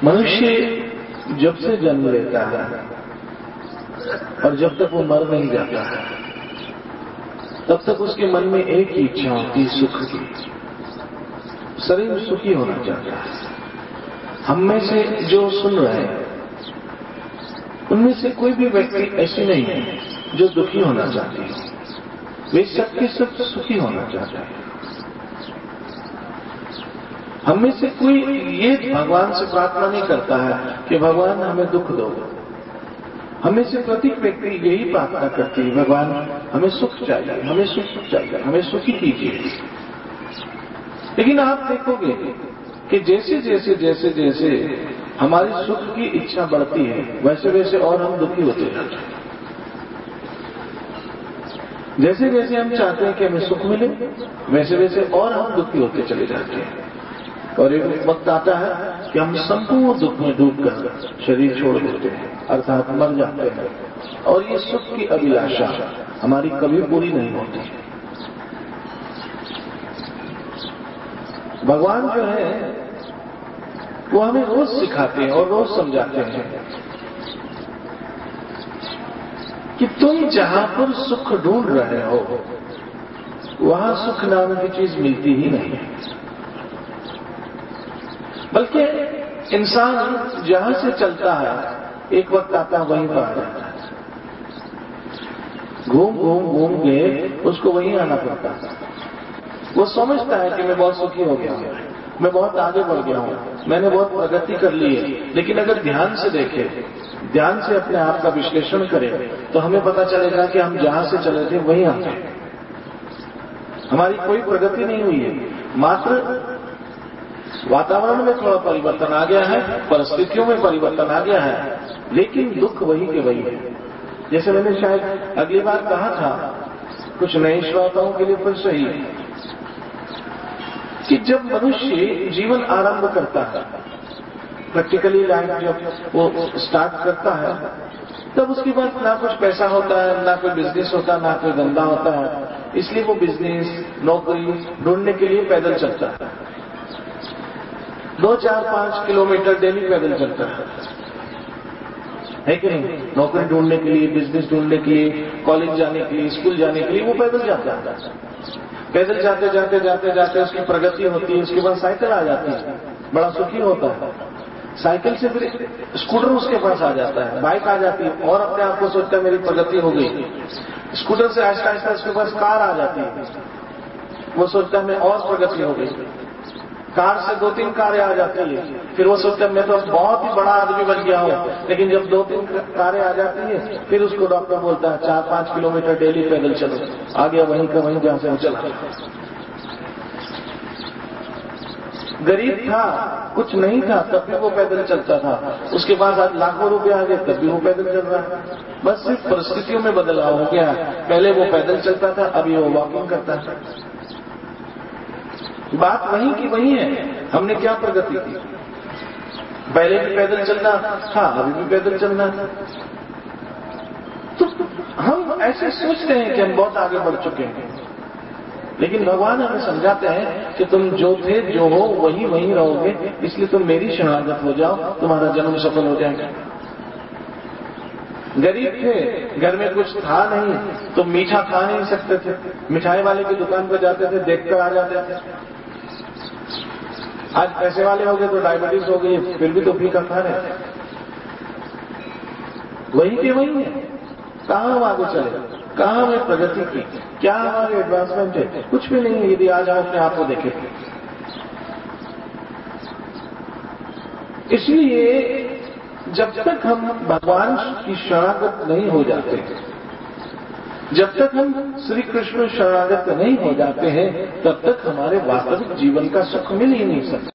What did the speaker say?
मनुष्य जब से जन्म लेता है और जब तक वो मर नहीं जाता है तब तक उसके मन में एक ही इच्छा होती है, सुख की। शरीर सुखी होना चाहता है। हम में से जो सुन रहे हैं उनमें से कोई भी व्यक्ति ऐसी नहीं है जो दुखी होना चाहती है। वे सबके सब सुखी होना चाहते हैं। हम में से कोई ये भगवान से प्रार्थना नहीं करता है कि भगवान हमें दुख दो। हमें से प्रत्येक व्यक्ति यही प्रार्थना करती है, भगवान हमें सुख चाहिए, हमें सुख चाहिए, हमें सुखी कीजिए। लेकिन आप देखोगे कि जैसे जैसे जैसे जैसे हमारी सुख की इच्छा बढ़ती है वैसे वैसे और हम दुखी होते जाते हैं। जैसे जैसे हम चाहते हैं कि हमें सुख मिले वैसे वैसे और हम दुखी होते चले जाते हैं। और एक वक्त आता है कि हम संपूर्ण दुख में डूबकर शरीर छोड़ देते हैं, अर्थात मर जाते हैं। और ये सुख की अभिलाषा हमारी कभी पूरी नहीं होती। भगवान जो है वो हमें रोज सिखाते हैं और रोज समझाते हैं कि तुम जहां पर सुख ढूंढ रहे हो वहां सुख नाम की चीज मिलती ही नहीं है। बल्कि इंसान जहां से चलता है एक वक्त आता है वहीं पर आ जाता है। घूम घूम घूम के उसको वहीं आना पड़ता है। वो समझता है कि मैं बहुत सुखी हो गया हूं, मैं बहुत आगे बढ़ गया हूं, मैंने बहुत प्रगति कर ली है। लेकिन अगर ध्यान से देखें, ध्यान से अपने आप का विश्लेषण करें तो हमें पता चलेगा कि हम जहां से चले थे वहीं आते हैं। हमारी कोई प्रगति नहीं हुई है, मात्र वातावरण में थोड़ा परिवर्तन आ गया है, परिस्थितियों में परिवर्तन आ गया है, लेकिन दुख वही के वही है। जैसे मैंने शायद अगली बार कहा था कुछ नए श्रोताओं के लिए फिर सही कि जब मनुष्य जीवन आरंभ करता है, प्रैक्टिकली लाइफ जब वो स्टार्ट करता है तब उसके बाद ना कुछ पैसा होता है, ना कोई बिजनेस होता है, ना कोई धंधा होता है। इसलिए वो बिजनेस नौकरी ढूंढने के लिए पैदल चलता है। 2, 4, 5 किलोमीटर डेली पैदल चलता है कि नहीं? नौकरी ढूंढने के लिए, बिजनेस ढूंढने के लिए, कॉलेज जाने के लिए, स्कूल जाने के लिए वो पैदल जाता है। पैदल जाते जाते जाते जाते उसकी प्रगति होती है, उसके बाद साइकिल आ जाती है, बड़ा सुखी होता है। साइकिल से फिर स्कूटर उसके पास आ जाता है, बाइक आ जाती है और अपने आप को सोचता है मेरी प्रगति हो गई। स्कूटर से आहिस्ता आहिस्ता उसके पास कार आ जाती है, वो सोचता है मैं और प्रगति हो गई। कार से 2-3 कारें आ जाती है, फिर वो सोचता है मैं तो बहुत ही बड़ा आदमी बन गया हूं। लेकिन जब 2-3 कारें आ जाती है फिर उसको डॉक्टर बोलता है 4-5 किलोमीटर डेली पैदल चलो। आ गया वहीं का वहीं जहां से वो चला। गरीब था, कुछ नहीं था, तब भी वो पैदल चलता था। उसके पास आज लाखों रुपए आ गए तब भी वो पैदल चल रहा है। बस सिर्फ परिस्थितियों में बदलाव हो गया। पहले वो पैदल चलता था, अभी वो वॉकिंग करता है। बात वहीं की वहीं है। हमने क्या प्रगति की? पहले भी पैदल चलना था, अभी भी पैदल चलना था। तो हम ऐसे सोचते हैं कि हम बहुत आगे बढ़ चुके हैं, लेकिन भगवान हमें समझाते हैं कि तुम जो थे जो हो वही वहीं रहोगे, इसलिए तुम मेरी शरणागत हो जाओ, तुम्हारा जन्म सफल हो जाएगा। गरीब थे, घर में कुछ था नहीं तो मीठा खा नहीं सकते थे, मिठाई वाले की दुकान पर जाते थे, देखकर आ जाते थे। आज पैसे वाले हो गए तो डायबिटीज हो गई, फिर भी तो फीका खा रहे। वही के वही है। कहाँ हम आगे चले, कहाँ हमें प्रगति की, क्या हमारे एडवांसमेंट है? कुछ भी नहीं है यदि आज हम अपने आप को देखें। इसलिए जब तक हम भगवान की शरणागत नहीं हो जाते, जब तक हम श्री कृष्ण शरणागत नहीं हो जाते हैं, तब तक हमारे वास्तविक जीवन का सुख मिल ही नहीं सकता।